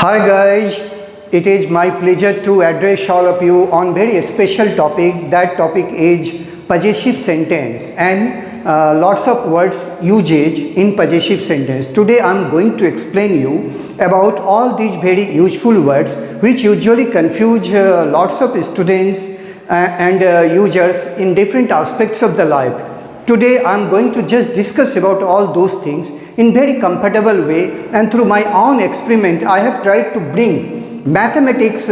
Hi guys, it is my pleasure to address all of you on very special topic. That topic is possessive sentence and lots of words usage in possessive sentence. Today I am going to explain you about all these very useful words which usually confuse lots of students and users in different aspects of the life. Today I am going to just discuss about all those things in very comfortable way, and through my own experiment I have tried to bring mathematics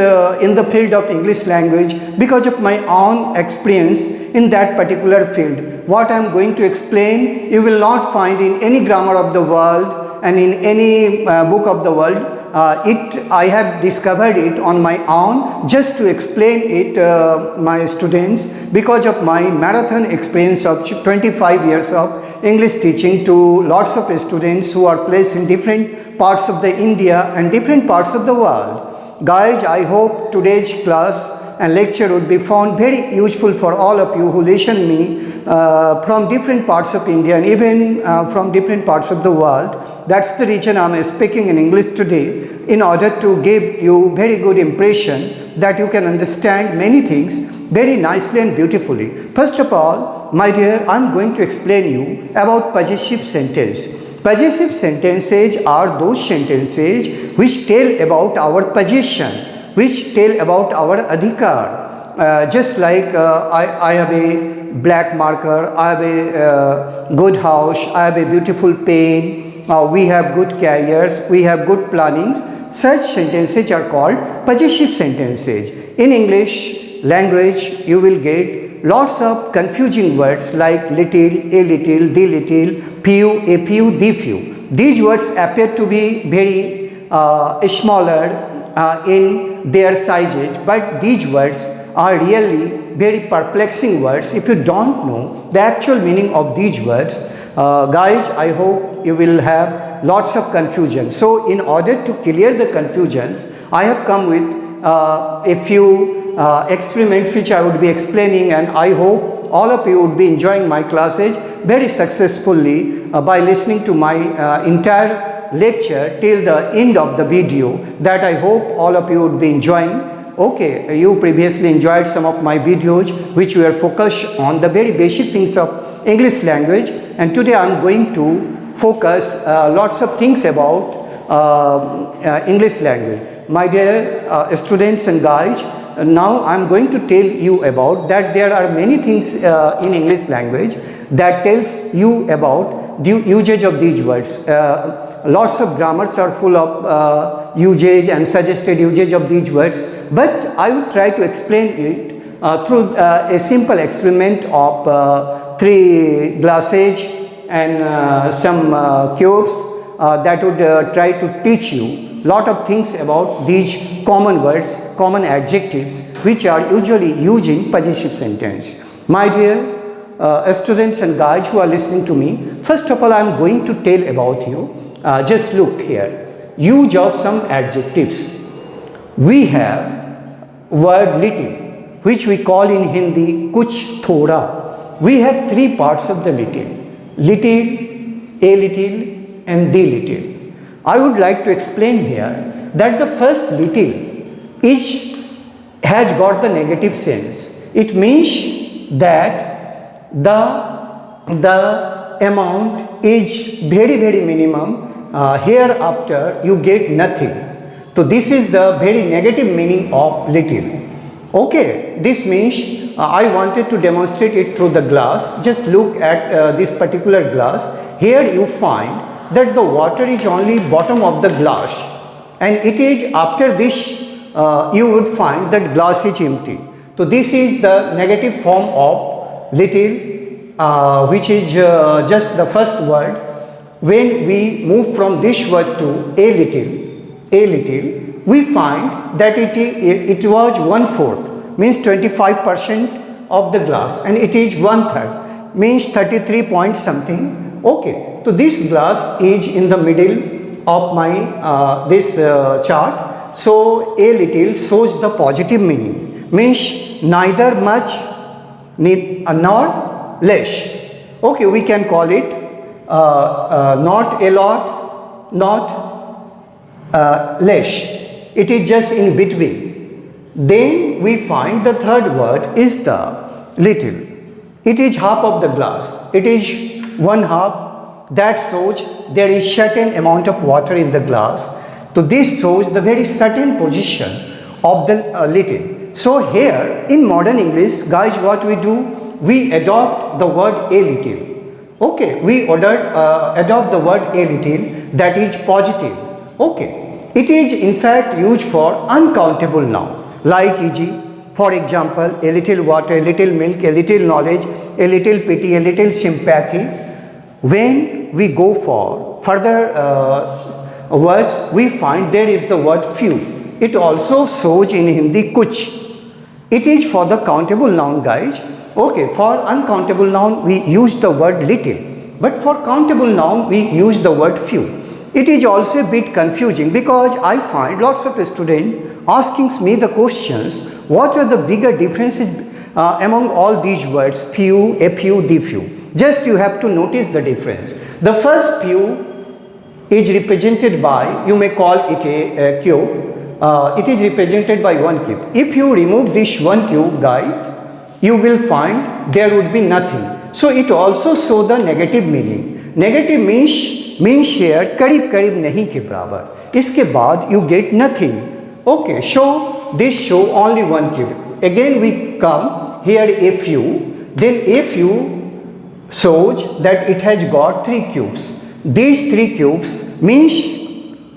in the field of English language because of my own experience in that particular field. What I am going to explain you will not find in any grammar of the world and in any book of the world. I have discovered it on my own just to explain it my students because of my marathon experience of 25 years of English teaching to lots of students who are placed in different parts of the India and different parts of the world. Guys, I hope today's class and lecture would be found very useful for all of you who listen me from different parts of India and even from different parts of the world. That's the reason I am speaking in English today, in order to give you very good impression that you can understand many things very nicely and beautifully. First of all, my dear, I am going to explain you about possessive sentence. Possessive sentences are those sentences which tell about our possession, which tell about our adhikar. Just like I have a black marker, I have a good house, I have a beautiful pen, we have good careers, we have good plannings. Such sentences are called possessive sentences. In English language you will get lots of confusing words like little, a little, the little, few, a few, the few. These words appear to be very smaller in their sizes, but these words are really very perplexing words. If you don't know the actual meaning of these words, guys, I hope you will have lots of confusion. So in order to clear the confusions, I have come with a few experiments which I would be explaining, and I hope all of you would be enjoying my classes very successfully by listening to my entire lecture till the end of the video, that I hope all of you would be enjoying. Okay, you previously enjoyed some of my videos which were focused on the very basic things of English language, and today I am going to focus lots of things about English language. My dear students and guys, now I am going to tell you about that there are many things in English language that tells you about the usage of these words. Lots of grammars are full of usage and suggested usage of these words, but I will try to explain it through a simple experiment of 3 glasses and some cubes that would try to teach you lot of things about these common words, common adjectives which are usually used in possessive sentence. My dear students and guys who are listening to me, first of all I am going to tell about you. Just look here, use of some adjectives. We have word little, which we call in Hindi kuch thoda. We have 3 parts of the little: little, a little and the little. I would like to explain here that the first little has got the negative sense. It means that the amount is very minimum. Hereafter you get nothing. So this is the very negative meaning of little. Okay, this means I wanted to demonstrate it through the glass. Just look at this particular glass. Here you find that the water is only bottom of the glass, and it is after this you would find that glass is empty. So this is the negative form of little, which is just the first word. When we move from this word to a little, we find that it was 1/4, means 25% of the glass, and it is 1/3, means 33 point something. Okay, so this glass is in the middle of my this chart. So a little shows the positive meaning, means neither much nor less. Okay, we can call it not a lot, not less. It is just in between. Then we find the third word is the little. It is half of the glass. It is one half. That shows there is certain amount of water in the glass. So this shows the very certain position of the little. So here in modern English, guys, what we do? We adopt the word a little. Okay, we adopt the word a little, that is positive. Okay, it is in fact used for uncountable noun, like e.g. for example, a little water, a little milk, a little knowledge, a little pity, a little sympathy. When we go for further words, we find there is the word few. It also shows in Hindi kuch. It is for the countable noun, guys. Okay, for uncountable noun we use the word little, but for countable noun we use the word few. It is also a bit confusing because I find lots of students asking me the questions, what are the bigger differences among all these words, few, a few, the few. Just you have to notice the difference. The first few is represented by, you may call it a cube. It is represented by one cube. If you remove this one cube, guy, you will find there would be nothing. So it also shows the negative meaning. Negative means here करीब करीब नहीं के बराबर. इसके बाद you get nothing. Okay, so this show only one cube. Again we come here a few. Then a few shows that it has got three cubes. These three cubes means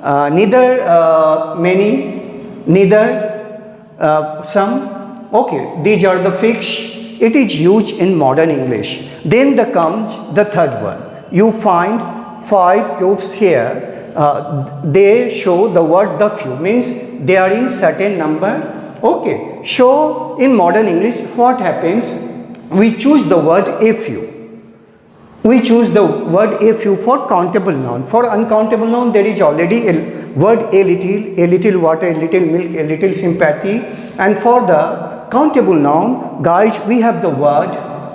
neither many, neither some. Okay, these are the fixed. It is used in modern English. Then comes the third one. You find 5 cubes here. They show the word the few, means they are in certain number. Okay, so in modern English what happens? We choose the word a few. We choose the word a few for countable noun. For uncountable noun there is already a word a little water, a little milk, a little sympathy. And for the countable noun, guys, we have the word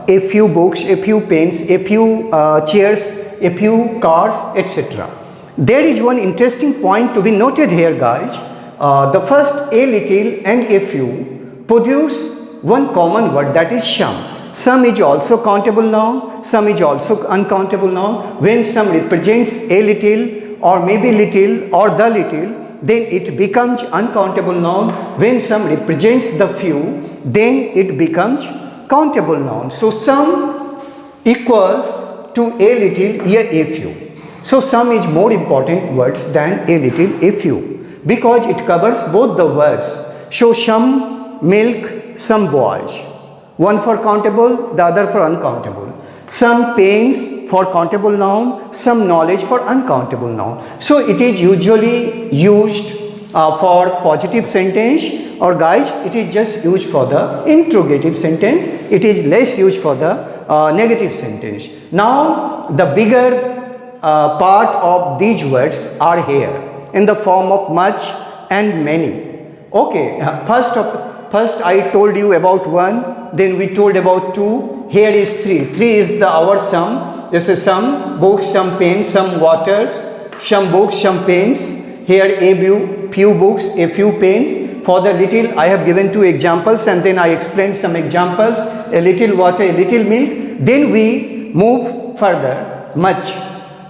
a few books, a few pens, a few chairs, a few cars, etc. There is one interesting point to be noted here, guys. The first a little and a few produce one common word, that is some. Some is also countable noun, some is also uncountable noun. When some represents a little or maybe little or the little, then it becomes uncountable noun. When some represents the few, then it becomes countable noun. So some equals to a little, a few. So some is more important words than a little, a few, because it covers both the words. So some milk, some boys. One for countable, the other for uncountable. Some pains for countable noun, some knowledge for uncountable noun. So it is usually used for positive sentence, or guys, it is just used for the interrogative sentence. It is less used for the negative sentence. Now the bigger part of these words are here in the form of much and many. Okay, first I told you about one, then we told about two. Here is three. Three is our sum. This is some books, some pens, some waters, some books, some pens. Here a few books, a few pens. For the little, I have given 2 examples and then I explained some examples. A little water, a little milk. Then we move further. Much.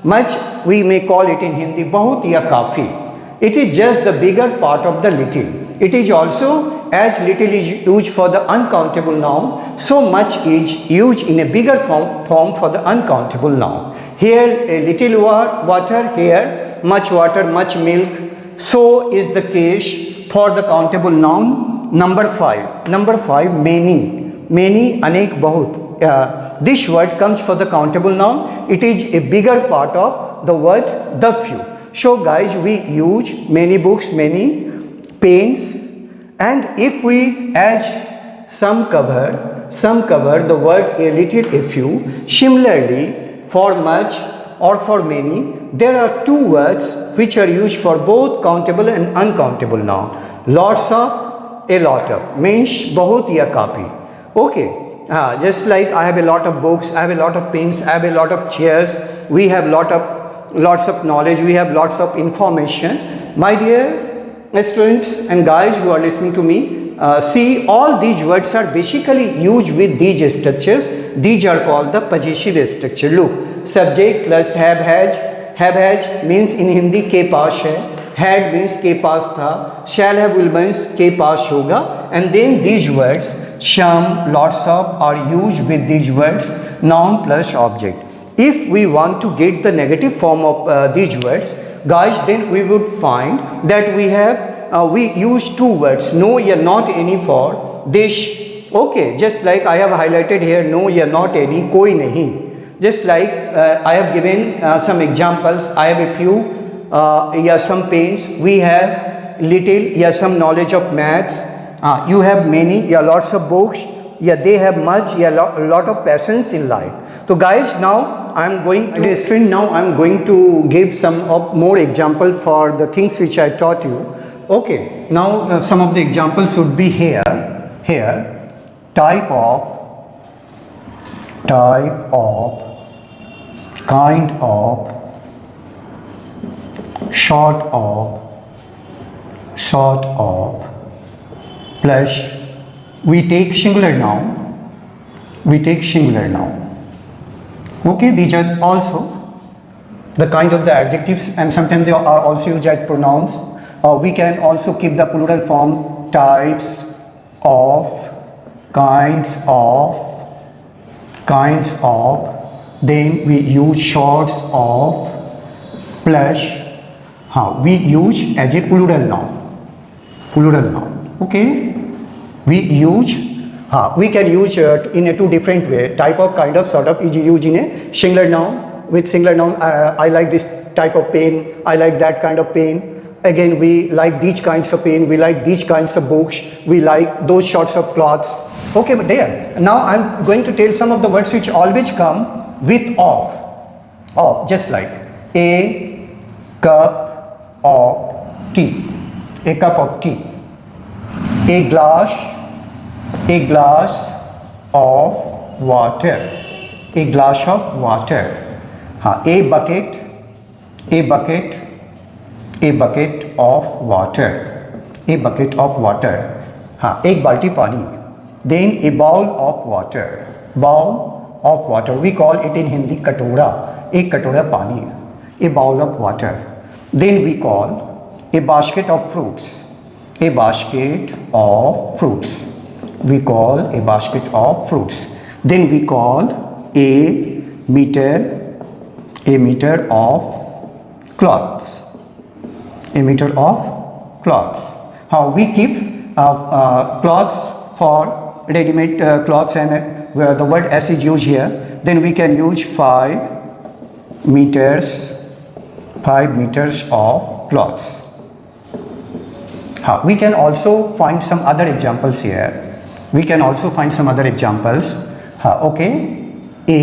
Much we may call it in Hindi bahut ya kafi. It is just the bigger part of the little. It is also as little is used for the uncountable noun, so much is used in a bigger form for the uncountable noun. Here a little water, here much water, much milk. So is the case for the countable noun. Number 5. Number 5, many. Many, anek, bahut. This word comes for the countable noun. It is a bigger part of the word the few. So guys, we use many books, many pens, and if we add some cover the word a little, a few. Similarly, for much or for many, there are 2 words which are used for both countable and uncountable noun. Lots of, a lot of, means bahut ya kafi. Okay, just like I have a lot of books, I have a lot of pens, I have a lot of chairs, we have lots of knowledge, we have lots of information. My dear students and guys who are listening to me, see, all these words are basically used with these structures. These are called the possessive structure. Look, subject plus have has means in Hindi के पास है, had means के पास था, shall have will means के पास होगा, and then these words some, lots of are used with these words noun plus object. If we want to get the negative form of these words, guys, then we would find that we use two words, no या not any for this. Okay, just like I have highlighted here, no या not any, कोई नहीं. Just like I have given some examples. I have a few some pains. We have little some knowledge of maths. You have many lots of books. They have much lot of passions in life. So guys, now I am going to give some of more example for the things which I taught you. Okay, now some of the examples would be here type of, kind of, sort of, plus we take singular noun. Okay, these are also the kind of the adjectives, and sometimes they are also used as pronouns. We can also keep the plural form, types of, kinds of, then we use sorts of, plus we use as a plural noun. Okay, we can use in a two different way. Type of, kind of, sort of is used in a singular noun. With singular noun, I like this type of pen, I like that kind of pen. Again, we like these kinds of pen, we like these kinds of books, we like those sorts of clothes. Okay, but there. Now I'm going to tell some of the words which always come with of, just like a cup of tea, a glass of water, a bucket of water, एक बाल्टी पानी. Then a bowl of water, we call it in Hindi कटोरा, एक कटोरा पानी, a bowl of water. Then we call a basket of fruits, we call a basket of fruits. Then we call a meter of cloths, How we keep cloths for ready-made cloths, and where the word S is used here, then we can use 5 meters of cloths. We can also find some other examples here. Okay, a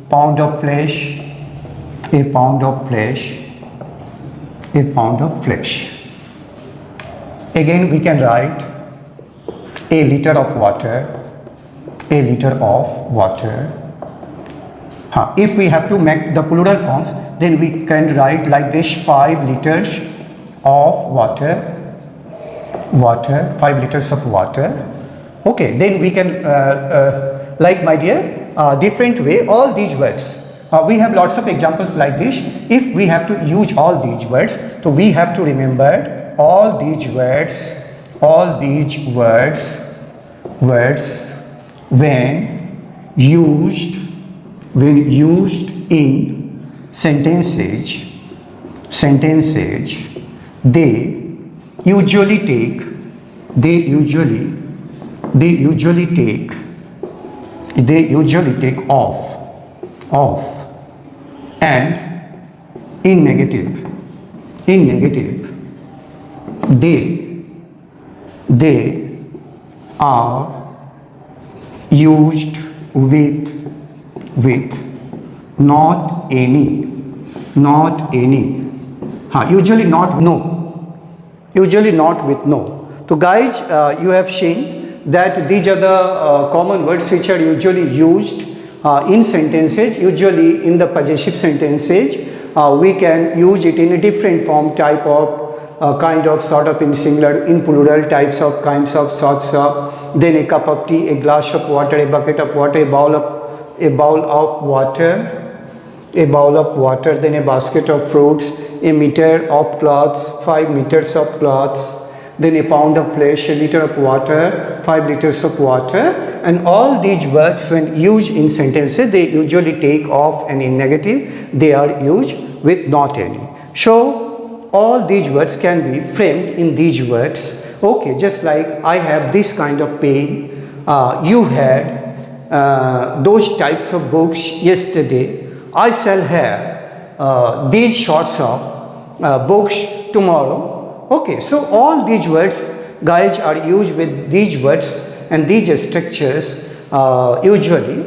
pound of flesh, Again, we can write a liter of water, If we have to make the plural forms, then we can write like this: 5 liters of water, 5 liters of water. Okay, then we can like, my dear, different way all these words. We have lots of examples like this. If we have to use all these words, so we have to remember all these words when used in sentences, they usually take off, and in negative they are used with not any, usually not with no. So guys, you have seen that these are the common words which are usually used in sentences, usually in the possessive sentences. we can use it in a different form, type of kind of, sort of, in singular, in plural, types of, kinds of, sorts of. Then a cup of tea, a glass of water, a bucket of water, a bowl of water, then a basket of fruits, a meter of cloths, 5 meters of cloths, then a pound of flesh, a liter of water, 5 liters of water. And all these words, when used in sentences, they usually take off, and in negative they are used with not any. So all these words can be framed in these words. Okay, just like I have this kind of pen, you had those types of books yesterday, I shall have these sorts of books tomorrow. Okay, so all these words, guys, are used with these words and these structures usually.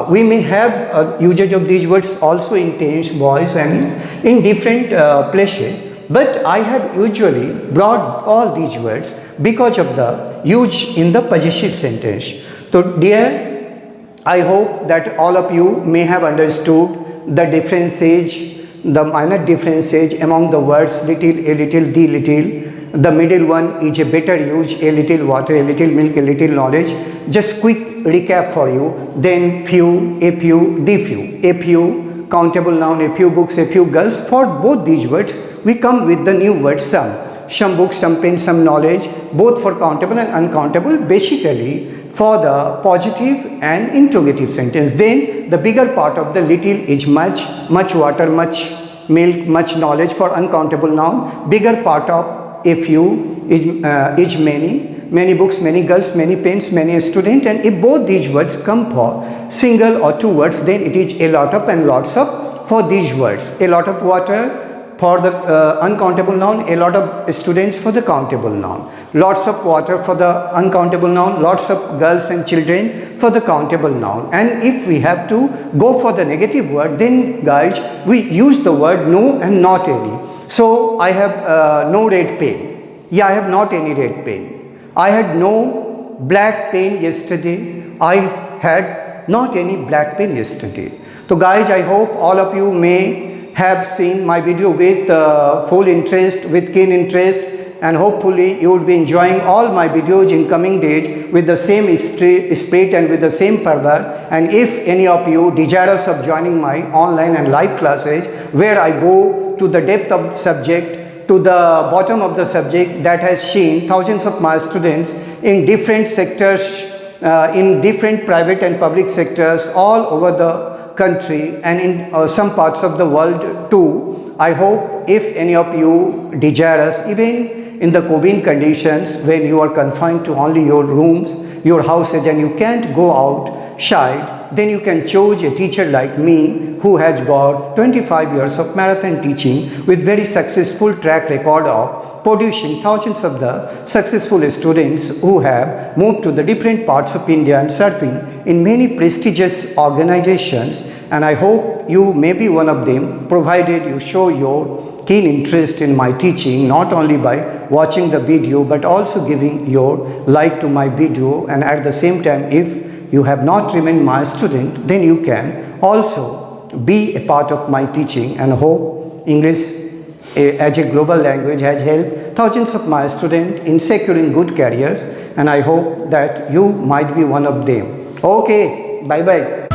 We may have usage of these words also in tense, voice, and in different places. But I have usually brought all these words because of the use in the possessive sentence. So dear, I hope that all of you may have understood the differences, the minor differences among the words little, a little, the little. The middle one is a better use, a little water, a little milk, a little knowledge. Just quick recap for you. Then few, a few, the few. A few, countable noun, a few books, a few girls. For both these words, we come with the new word some books, some pen, some knowledge, both for countable and uncountable, basically for the positive and interrogative sentence. Then the bigger part of the little is much, much water, much milk, much knowledge for uncountable noun. Bigger part of a few is many, many books, many girls, many pens, many students. And if both these words come for single or two words, then it is a lot of and lots of for these words. A lot of water for the uncountable noun, a lot of students for the countable noun. Lots of water for the uncountable noun, lots of girls and children for the countable noun. And if we have to go for the negative word, then guys, we use the word no and not any. So I have no red pen. Yeah, I have not any red pen. I had no black pen yesterday. I had not any black pen yesterday. So guys, I hope all of you may have seen my video with full interest, with keen interest, and hopefully you would be enjoying all my videos in coming days with the same spirit and with the same fervor. And if any of you desirous of joining my online and live classes, where I go to the depth of the subject, to the bottom of the subject, that has seen thousands of my students in different sectors, in different private and public sectors all over the country and in some parts of the world too. I hope if any of you desirous, even in the COVID conditions, when you are confined to only your rooms, your houses, and you can't go outside, then you can choose a teacher like me who has got 25 years of marathon teaching with very successful track record of producing thousands of the successful students who have moved to the different parts of India and serving in many prestigious organizations. And I hope you may be one of them, provided you show your keen interest in my teaching, not only by watching the video but also giving your like to my video. And at the same time, if you have not remained my student, then you can also be a part of my teaching. And hope English as a global language has helped thousands of my students in securing good careers, and I hope that you might be one of them. Okay, bye bye.